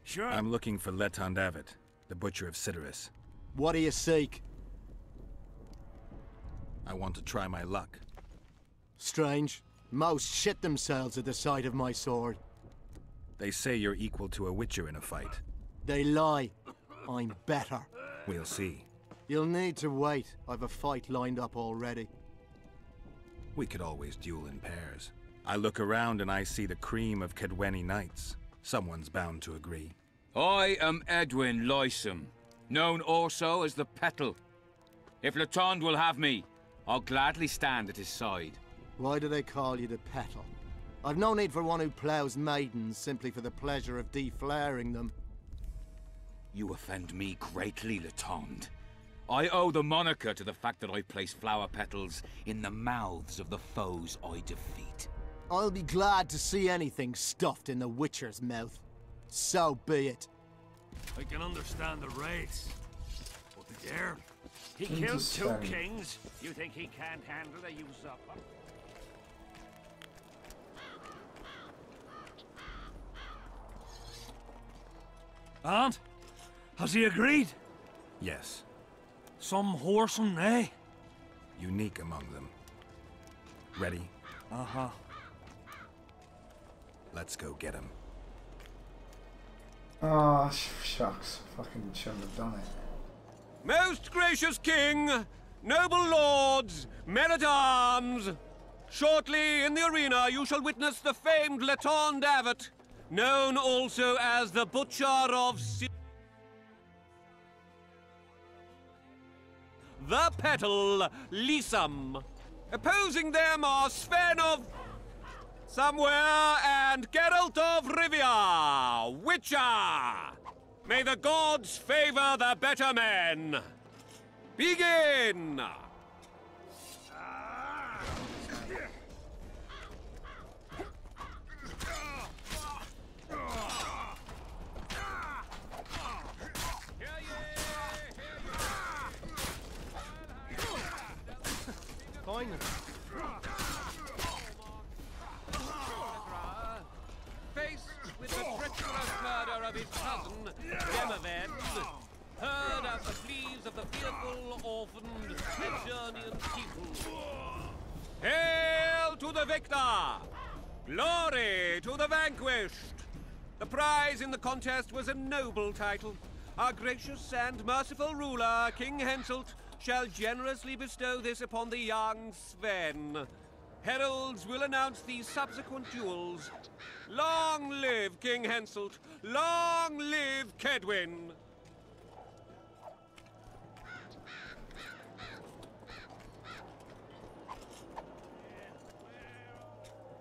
Sure. I'm looking for Letond Avet, the Butcher of Cidaris. What do you seek? I want to try my luck. Strange. Most shit themselves at the sight of my sword. They say you're equal to a Witcher in a fight. They lie. I'm better. We'll see. You'll need to wait. I've a fight lined up already. We could always duel in pairs. I look around and I see the cream of Cadweni knights. Someone's bound to agree. I am Edwin Lysam, known also as the Petal. If Letond will have me, I'll gladly stand at his side. Why do they call you the Petal? I've no need for one who ploughs maidens simply for the pleasure of deflaring them. You offend me greatly, Letond. I owe the moniker to the fact that I place flower petals in the mouths of the foes I defeat. I'll be glad to see anything stuffed in the Witcher's mouth. So be it. I can understand the raids. But the girl... He killed 2 kings. You think he can't handle a usurper? And? Has he agreed? Yes. Some whoreson, eh? Unique among them. Ready? Uh-huh. Let's go get him. Oh, shucks. Fucking shouldn't have done it. Most gracious king, noble lords, men-at-arms, shortly in the arena you shall witness the famed Letond Avet, known also as the Butcher of the Petal Lysam. Opposing them are Sven of Somewhere and Geralt of Rivia, Witcher. May the gods favor the better men. Begin! Finally. Faced with the treacherous murder of his cousin, Demaved, heard of the pleas of the fearful, orphaned, Eternian people. Hail to the victor! Glory to the vanquished! The prize in the contest was a noble title. Our gracious and merciful ruler, King Henselt, shall generously bestow this upon the young Sven. Heralds will announce these subsequent duels. Long live King Henselt! Long live Kedwin!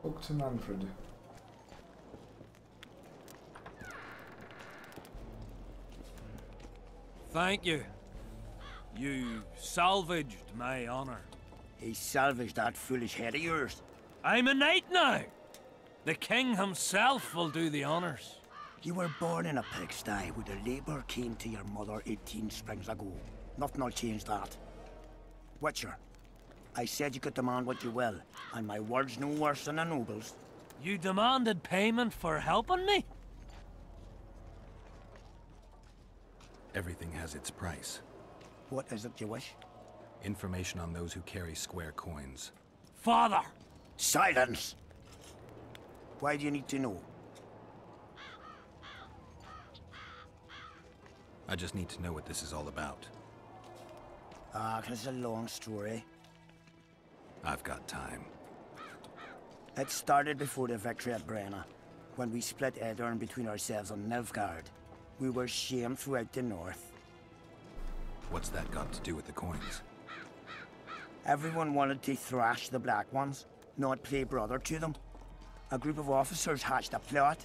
Talk to Manfred. Thank you. You salvaged my honor. He salvaged that foolish head of yours. I'm a knight now. The king himself will do the honors. You were born in a pigsty with a labour came to your mother 18 springs ago. Nothing'll change that. Witcher, I said you could demand what you will, and my word's no worse than a noble's. You demanded payment for helping me? Everything has its price. What is it you wish? Information on those who carry square coins. Father! Silence! Why do you need to know? I just need to know what this is all about. It's a long story. I've got time. It started before the victory at Brenna, when we split Aedirn between ourselves and Nilfgaard. We were shamed throughout the north. What's that got to do with the coins? Everyone wanted to thrash the Black Ones, not play brother to them. A group of officers hatched a plot.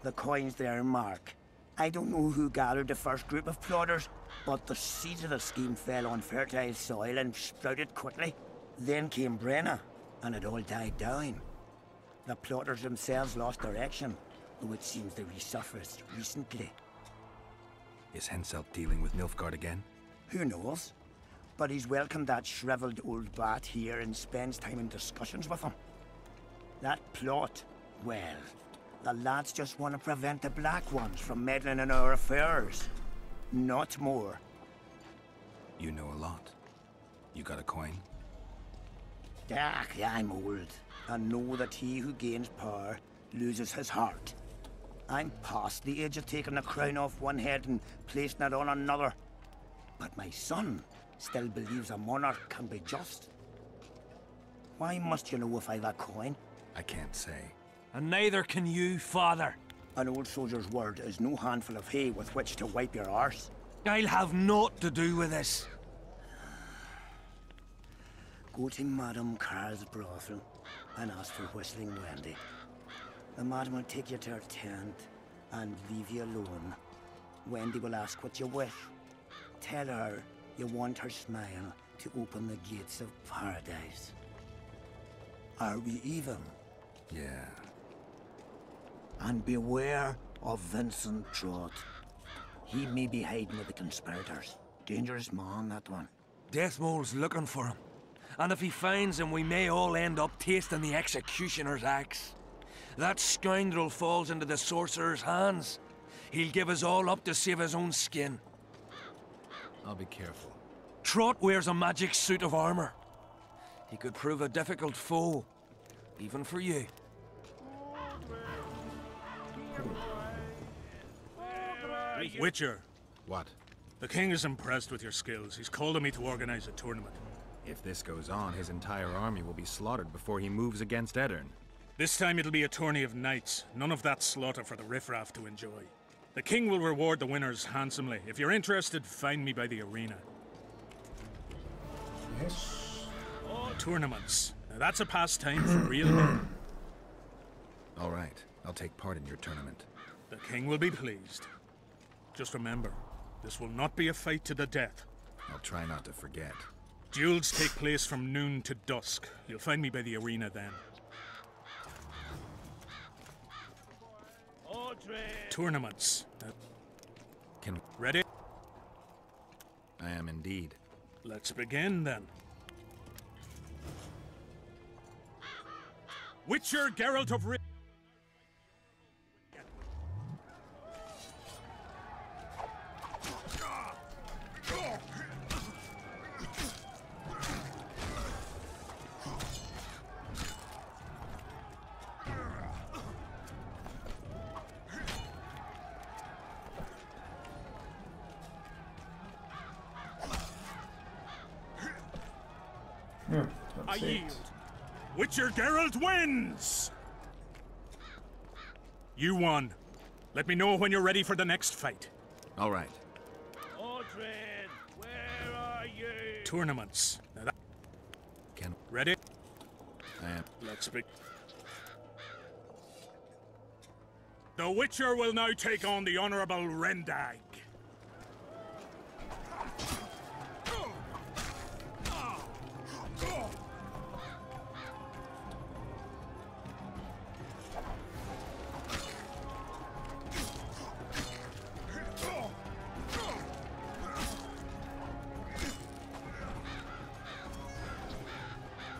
The coins their mark. I don't know who gathered the first group of plotters, but the seeds of the scheme fell on fertile soil and sprouted quickly. Then came Brenna, and it all died down. The plotters themselves lost direction, though it seems they resurfaced recently. Is Henselt dealing with Nilfgaard again? Who knows? But he's welcomed that shriveled old bat here and spends time in discussions with him. That plot, well, The lads just want to prevent the Black Ones from meddling in our affairs. Not more. You know a lot. You got a coin? Ah, I'm old, and know that he who gains power loses his heart. I'm past the age of taking the crown off one head and placing it on another. But my son still believes a monarch can be just. Why must you know if I've a coin? I can't say. And neither can you, father. An old soldier's word is no handful of hay with which to wipe your arse. I'll have naught to do with this. Go to Madame Carl's brothel and ask for Whistling Wendy. The madam will take you to her tent and leave you alone. Wendy will ask what you wish. Tell her you want her smile to open the gates of paradise. Are we even? Yeah. And beware of Vincent Trott. He may be hiding with the conspirators. Dangerous man, that one. Deathmole's looking for him. And if he finds him, we may all end up tasting the executioner's axe. That scoundrel falls into the sorcerer's hands. He'll give us all up to save his own skin. I'll be careful. Trott wears a magic suit of armor. He could prove a difficult foe, even for you. Witcher, What? the king is impressed with your skills. He's called on me to organize a tournament. If this goes on, his entire army will be slaughtered before he moves against Edirn. This time it'll be a tourney of knights. None of that slaughter for the riffraff to enjoy. The king will reward the winners handsomely. If you're interested, find me by the arena. Yes. Tournaments. Now that's a pastime for real men. All right, I'll take part in your tournament. The king will be pleased. Just remember, this will not be a fight to the death. I'll try not to forget. Duels take place from noon to dusk. You'll find me by the arena then. Tournaments. Ready? I am indeed. Let's begin then. Witcher Geralt of Rivia. I yield. Witcher Geralt wins! You won. Let me know when you're ready for the next fight. All right. Mordred, where are you? Tournaments. Now that... Can... Ready? I am... Let's begin. The Witcher will now take on the Honourable Rendag.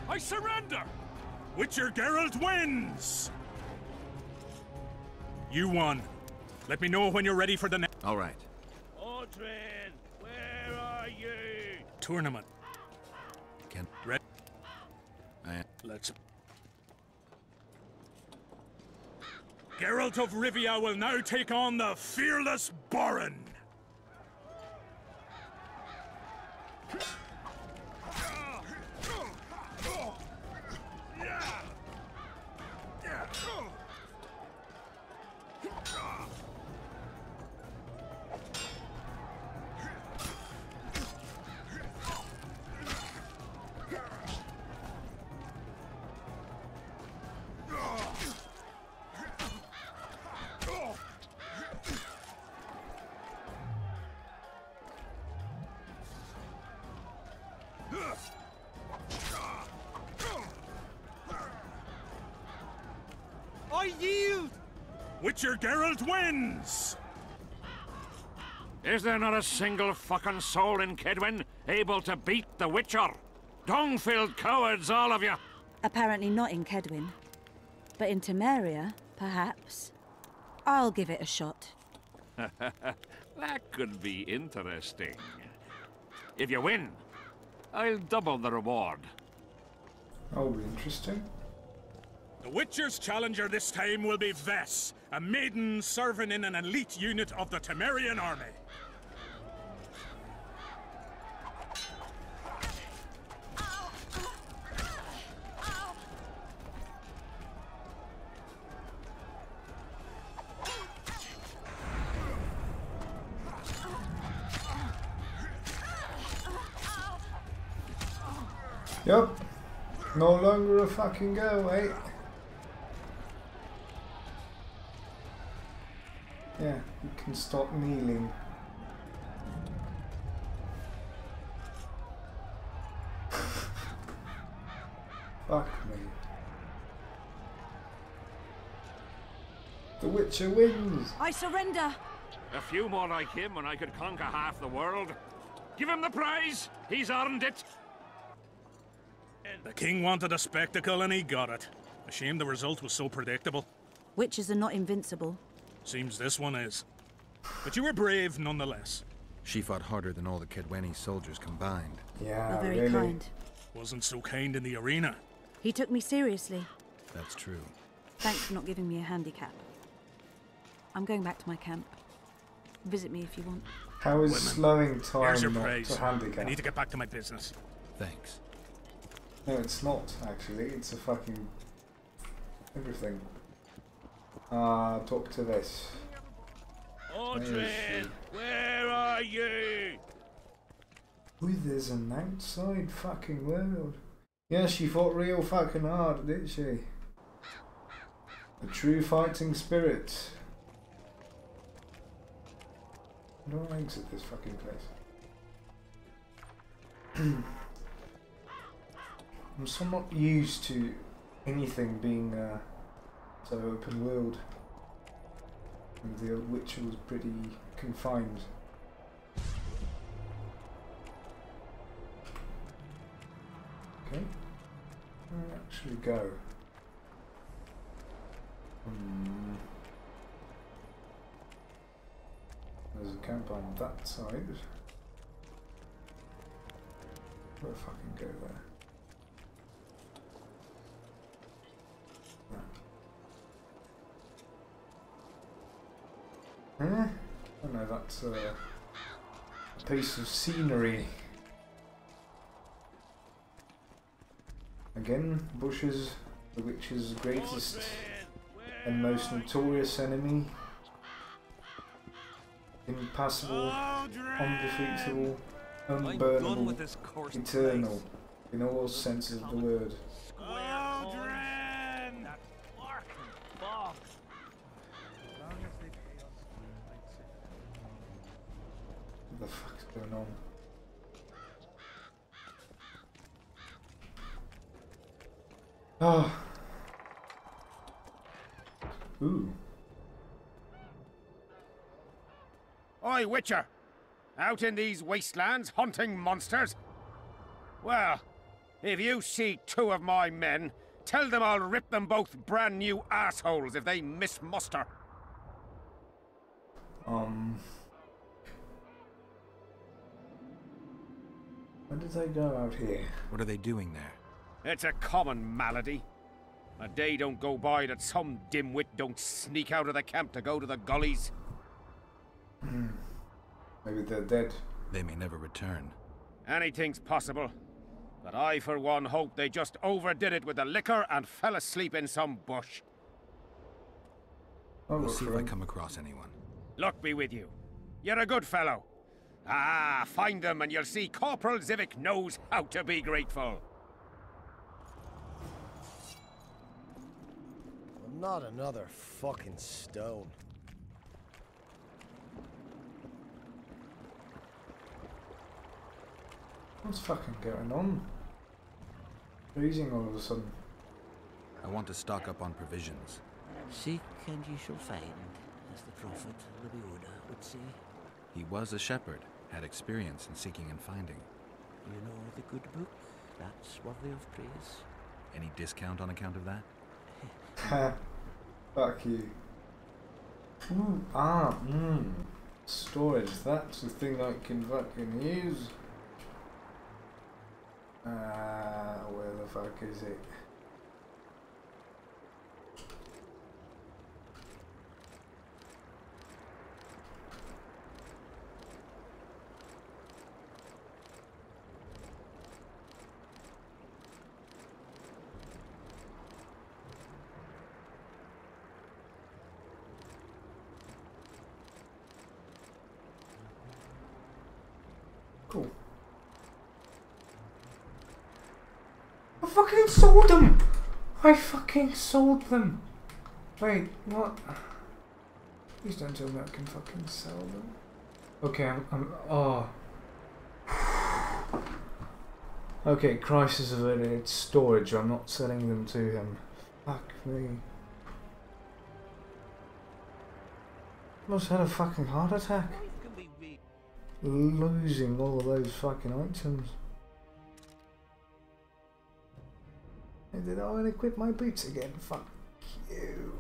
I surrender! Witcher Geralt wins! You won. Let me know when you're ready for the next... All right. Mordred, where are you? Tournament. Can... Ready? I am... Let's... Geralt of Rivia will now take on the fearless Borin. I yield! Witcher Geralt wins! Is there not a single fucking soul in Kedwin able to beat the Witcher? Dung-filled cowards, all of you! Apparently not in Kedwin. But in Temeria, perhaps. I'll give it a shot. That could be interesting. If you win, I'll double the reward. That'll be interesting. The Witcher's challenger this time will be Vess, a maiden serving in an elite unit of the Temerian army. Yup. No longer a fucking girl, eh? Yeah, you can stop kneeling. Fuck me. The Witcher wins! I surrender! A few more like him and I could conquer half the world. Give him the prize! He's earned it! The king wanted a spectacle and he got it. A shame the result was so predictable. Witches are not invincible. Seems this one is. But you were brave nonetheless. She fought harder than all the Kedweni soldiers combined. Yeah, You're very really. kind. Wasn't so kind in the arena. He took me seriously. That's true. Thanks for not giving me a handicap. I'm going back to my camp. Visit me if you want. How is slowing Here's time your not praise. a I handicap? need to get back to my business. Thanks. No, it's not, actually. It's a fucking... everything. Talk to this. Audrey, where are you? Ooh, there's an outside fucking world. Yeah, she fought real fucking hard, didn't she? A true fighting spirit. I don't want to exit this fucking place. I'm somewhat used to anything being so open world. And the Witcher was pretty confined. Okay. Where do I actually go? There's a camp on that side. Where fucking go there? Oh no, that's a piece of scenery. Again, bushes, the witch's greatest and most notorious enemy. Impassable, undefeatable, unburnable, eternal, in all senses of the word. What the fuck's going on? Oh. Ooh. Oi, Witcher! Out in these wastelands hunting monsters? Well, if you see two of my men, tell them I'll rip them both brand new assholes if they miss muster. Where did they go out here? What are they doing there? It's a common malady. A day don't go by that some dimwit don't sneak out of the camp to go to the gullies. Maybe they're dead. They may never return. Anything's possible. But I, for one, hope they just overdid it with the liquor and fell asleep in some bush. We'll see if I come across anyone. Luck be with you. You're a good fellow. Ah, find them and you'll see Corporal Zivik knows how to be grateful. Not another fucking stone. What's fucking going on? Freezing all of a sudden. I want to stock up on provisions. Seek and ye shall find, as the prophet Lebuda would say. He was a shepherd, had experience in seeking and finding. You know the good book, that's worthy of praise. Any discount on account of that? Fuck you. Ooh, storage, that's the thing I can fucking use. Where the fuck is it? Cool. I fucking sold them! I fucking sold them! Wait, what? Please don't tell me I can fucking sell them. Okay, oh. Okay, crisis averted. It's storage. I'm not selling them to him. Fuck me. Must have had a fucking heart attack. Losing all of those fucking items. And did I equip my boots again? Fuck you.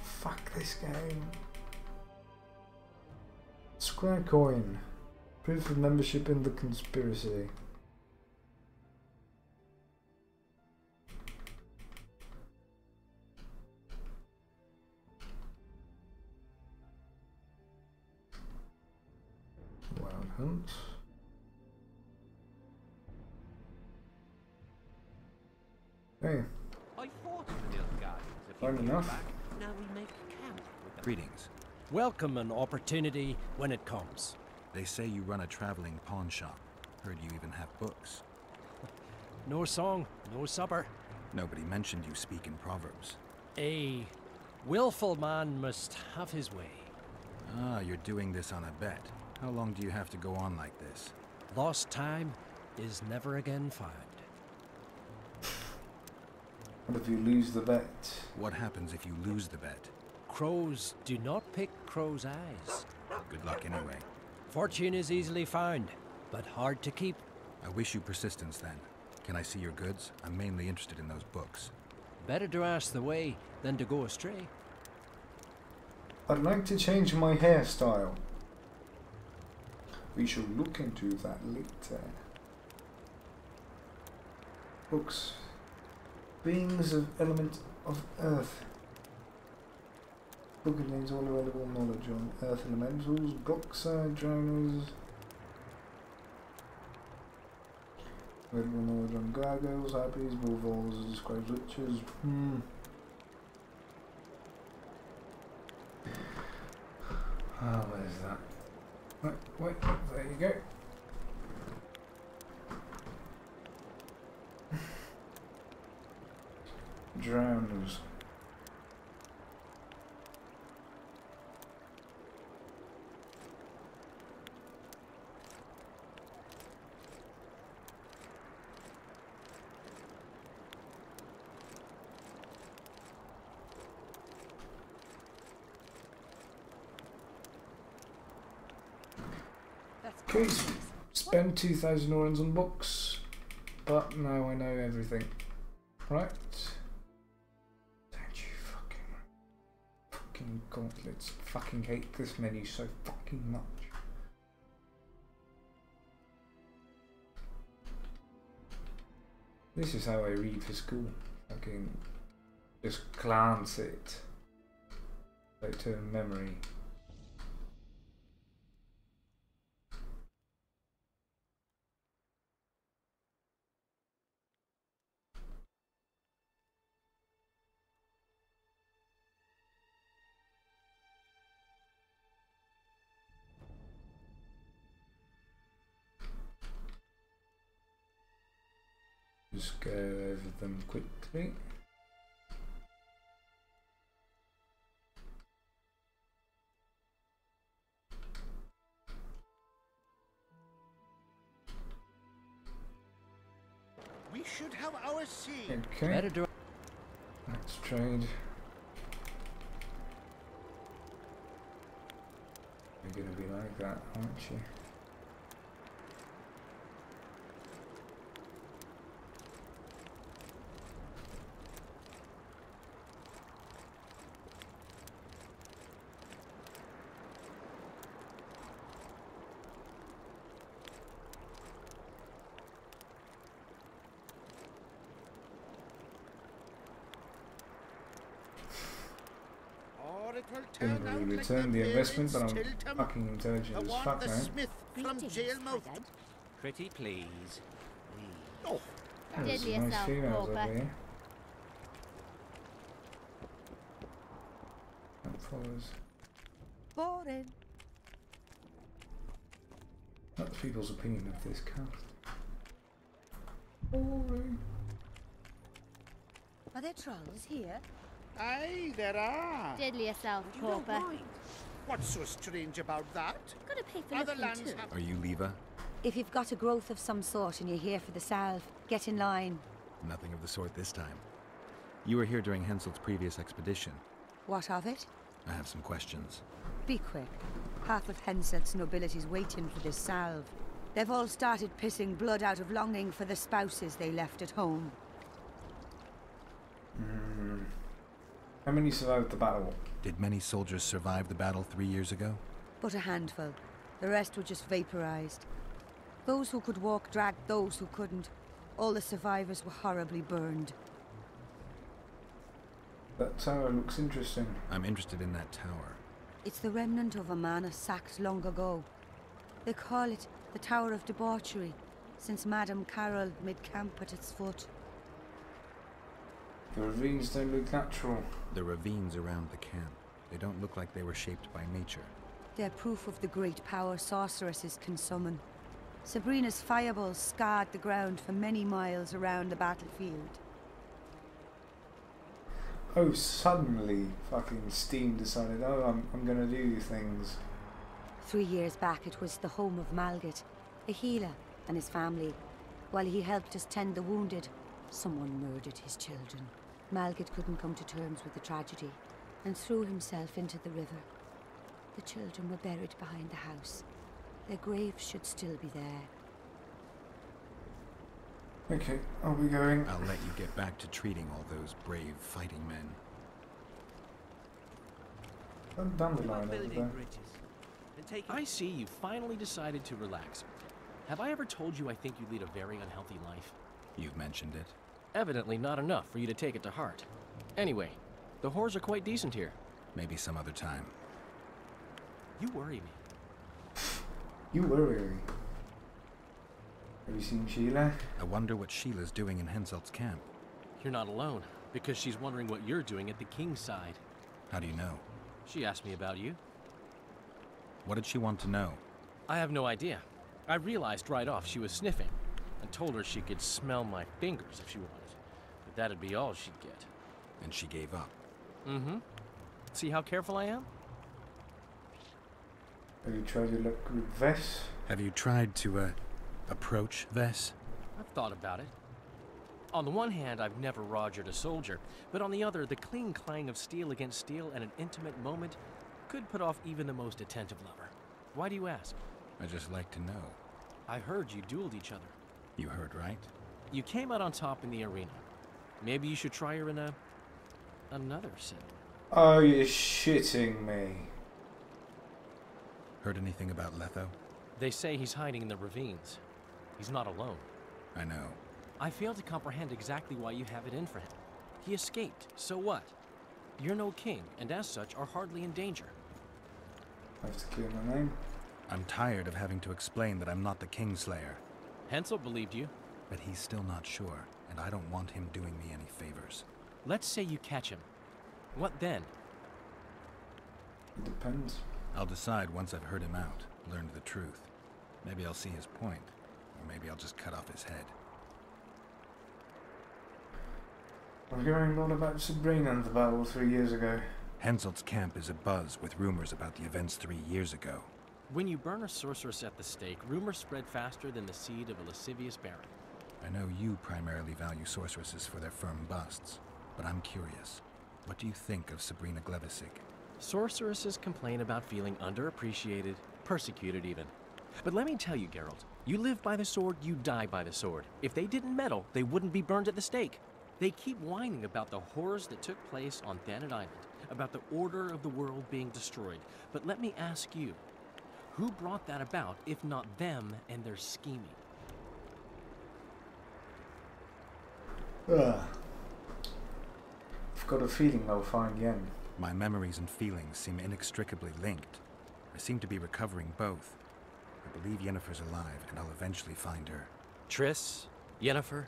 Fuck this game. Square coin. Proof of membership in the conspiracy. Wild hunt. Hey. I fought in the Nilfgaardians a few Fine years enough. back. Now we make camp with them. Greetings. Welcome an opportunity when it comes. They say you run a traveling pawn shop. Heard you even have books. No song, no supper. Nobody mentioned you speak in proverbs. A willful man must have his way. Ah, you're doing this on a bet. How long do you have to go on like this? Lost time is never again found. What if you lose the bet? What happens if you lose the bet? Crows do not pick crows' eyes. Good luck anyway. Fortune is easily found, but hard to keep. I wish you persistence then. Can I see your goods? I'm mainly interested in those books. Better to ask the way than to go astray. I'd like to change my hairstyle. We shall look into that later. Books. Beings of element of Earth. Book contains all available knowledge on Earth elementals, Brockside drowners. Available knowledge on gargoyles, harpies, bullvoles, describes witches. Ah, where's that? Wait, there you go. Drowners. Okay, spend 2,000 orans on books, but now I know everything. Right. Don't you fucking gauntlets. Fucking hate this menu so fucking much. This is how I read for school. Fucking just glance it. Like to memory. Just go over them quickly. We should have our say. Okay. Better do. Let's trade. You're gonna be like that, aren't you? will Didn't turn out really like return the bill investment, in but I'm Stilton. fucking intelligent I as want fuck the now. smith from jailmouth. Pretty please. Oh, There's some nice females over here. That follows. Boring. Not the people's opinion of this cast. Boring. Are there trolls here? aye, there are. Deadly yourself, pauper. What's so strange about that? Gotta pay for Other looking lands too. have... Are you Leva? If you've got a growth of some sort and you're here for the salve, get in line. Nothing of the sort this time. You were here during Henselt's previous expedition. What of it? I have some questions. Be quick. Half of Henselt's nobility's waiting for this salve. They've all started pissing blood out of longing for the spouses they left at home. How many survived the battle? Did many soldiers survive the battle 3 years ago? But a handful. The rest were just vaporized. Those who could walk dragged those who couldn't. All the survivors were horribly burned. That tower looks interesting. I'm interested in that tower. It's the remnant of a manor sacked long ago. They call it the Tower of Debauchery, since Madame Carol made camp at its foot. The ravines don't look natural. The ravines around the camp. They don't look like they were shaped by nature. They're proof of the great power sorceresses can summon. Sabrina's fireballs scarred the ground for many miles around the battlefield. Oh, suddenly fucking Steam decided, oh, I'm gonna do things. 3 years back it was the home of Malgat, a healer, and his family. While he helped us tend the wounded, someone murdered his children. Malgat couldn't come to terms with the tragedy and threw himself into the river. The children were buried behind the house. Their graves should still be there. Okay, I'll be going. I'll let you get back to treating all those brave fighting men. Dandelion over there. I see you finally decided to relax. Have I ever told you I think you lead a very unhealthy life? You've mentioned it. Evidently not enough for you to take it to heart. Anyway, the whores are quite decent here. Maybe some other time. You worry me. You worry. Have you seen Sheila? I wonder what Sheila's doing in Henselt's camp. You're not alone, because she's wondering what you're doing at the king's side. How do you know? She asked me about you. What did she want to know? I have no idea. I realized right off she was sniffing, and told her she could smell my fingers if she wanted. But that'd be all she'd get. And she gave up. Mm-hmm. See how careful I am? Have you tried your luck with Vess? Have you tried to, approach Vess? I've thought about it. On the one hand, I've never rogered a soldier, but on the other, the cling clang of steel against steel at an intimate moment could put off even the most attentive lover. Why do you ask? I just like to know. I heard you dueled each other. You heard right? You came out on top in the arena. Maybe you should try her in another setting. Oh, you're shitting me. Heard anything about Letho? They say he's hiding in the ravines. He's not alone. I know. I fail to comprehend exactly why you have it in for him. He escaped, so what? You're no king, and as such are hardly in danger. I have to clear my name. I'm tired of having to explain that I'm not the Kingslayer. Hensel believed you. But he's still not sure, and I don't want him doing me any favors. Let's say you catch him. What then? It depends. I'll decide once I've heard him out, learned the truth. Maybe I'll see his point, or maybe I'll just cut off his head. I'm hearing a lot about Sabrina and the battle 3 years ago. Henselt's camp is abuzz with rumors about the events 3 years ago. When you burn a sorceress at the stake, rumors spread faster than the seed of a lascivious baron. I know you primarily value sorceresses for their firm busts, but I'm curious. What do you think of Sabrina Glevisic? Sorceresses complain about feeling underappreciated, persecuted even. But let me tell you, Geralt, you live by the sword, you die by the sword. If they didn't meddle, they wouldn't be burned at the stake. They keep whining about the horrors that took place on Thanet Island, about the order of the world being destroyed. But let me ask you, who brought that about if not them and their scheming? Ugh. I've got a feeling I'll find Yen. My memories and feelings seem inextricably linked. I seem to be recovering both. I believe Yennefer's alive, and I'll eventually find her. Triss, Yennefer,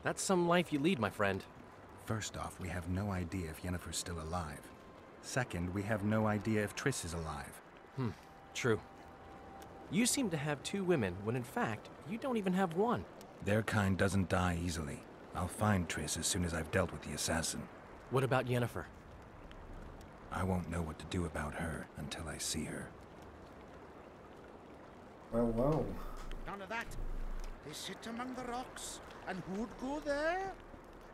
that's some life you lead, my friend. First off, we have no idea if Yennefer's still alive. Second, we have no idea if Triss is alive. True. You seem to have 2 women, when in fact, you don't even have one. Their kind doesn't die easily. I'll find Triss as soon as I've dealt with the assassin. What about Yennefer? I won't know what to do about her until I see her. Well. None of that. They sit among the rocks, and who'd go there?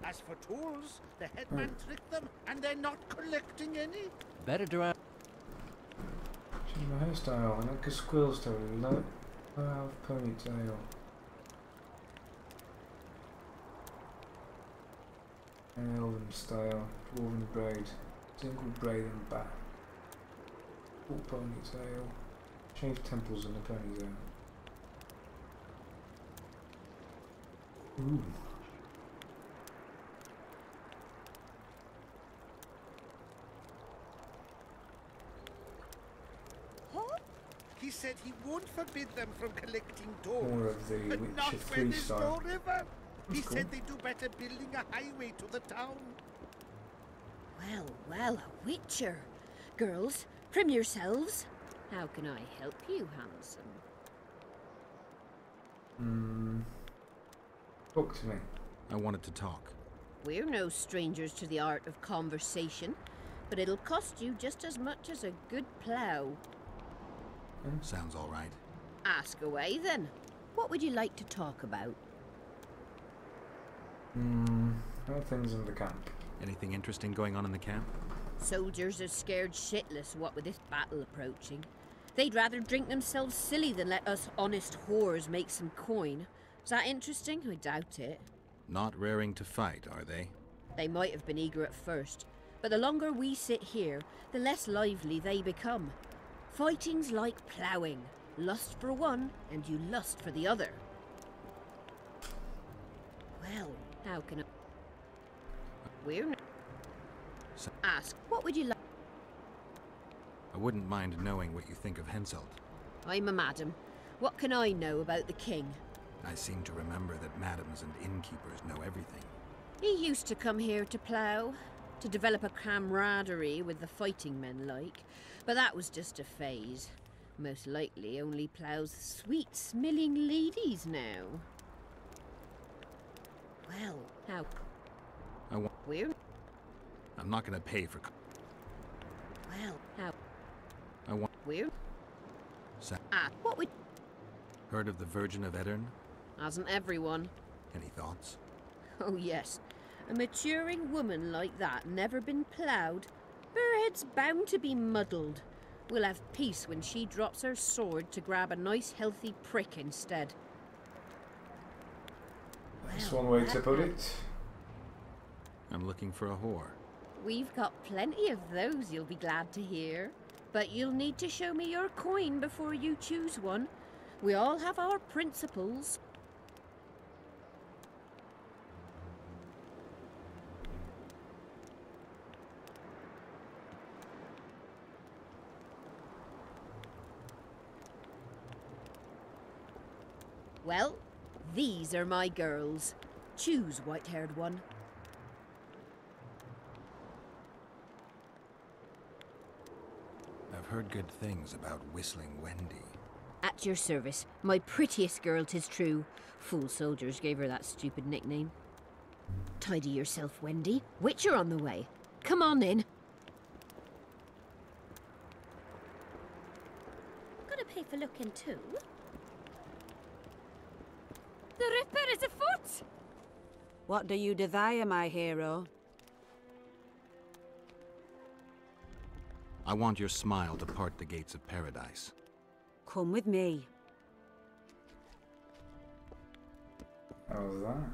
As for tools, the headman tricked them, and they're not collecting any. Better to have... Change my hairstyle. I like a squirrel story. Low half ponytail. Elven style. Dwarven braid. Single braid and back. Full ponytail. Change temples in the ponytail. Ooh. He said he won't forbid them from collecting tolls, More of the but Witcher not 3 when there's style. no river. He That's said cool. they do better building a highway to the town. Well, a witcher. Girls, prim yourselves. How can I help you, handsome? Talk to me. I wanted to talk. We're no strangers to the art of conversation, but it'll cost you just as much as a good plough. Sounds all right. Ask away, then. What would you like to talk about? How are things in the camp? Anything interesting going on in the camp? Soldiers are scared shitless, what with this battle approaching. They'd rather drink themselves silly than let us honest whores make some coin. Is that interesting? I doubt it. Not raring to fight, are they? They might have been eager at first, but the longer we sit here, the less lively they become. Fighting's like ploughing. Lust for one, and you lust for the other. Well, how can I... We're... Ask, what would you like? I wouldn't mind knowing what you think of Henselt. I'm a madam. What can I know about the king? I seem to remember that madams and innkeepers know everything. He used to come here to plough, to develop a camaraderie with the fighting men like, but that was just a phase. Most likely only ploughs sweet-smelling ladies now. Well, how... We're... I'm not gonna pay for... Well, how... I want... We're... what would... Heard of the Virgin of Edirn? Hasn't everyone? Any thoughts? Oh yes. A maturing woman like that never been ploughed? Her head's bound to be muddled. We'll have peace when she drops her sword to grab a nice healthy prick instead. That's one way to put it. I'm looking for a whore. We've got plenty of those, you'll be glad to hear. But you'll need to show me your coin before you choose one. We all have our principles. Well, these are my girls. Choose, white-haired one. I've heard good things about Whistling Wendy. At your service. My prettiest girl, 'tis true. Fool soldiers gave her that stupid nickname. Tidy yourself, Wendy. Witcher on the way. Come on in. Gotta pay for looking too. The Ripper is afoot! What do you desire, my hero? I want your smile to part the gates of paradise. Come with me. How's that?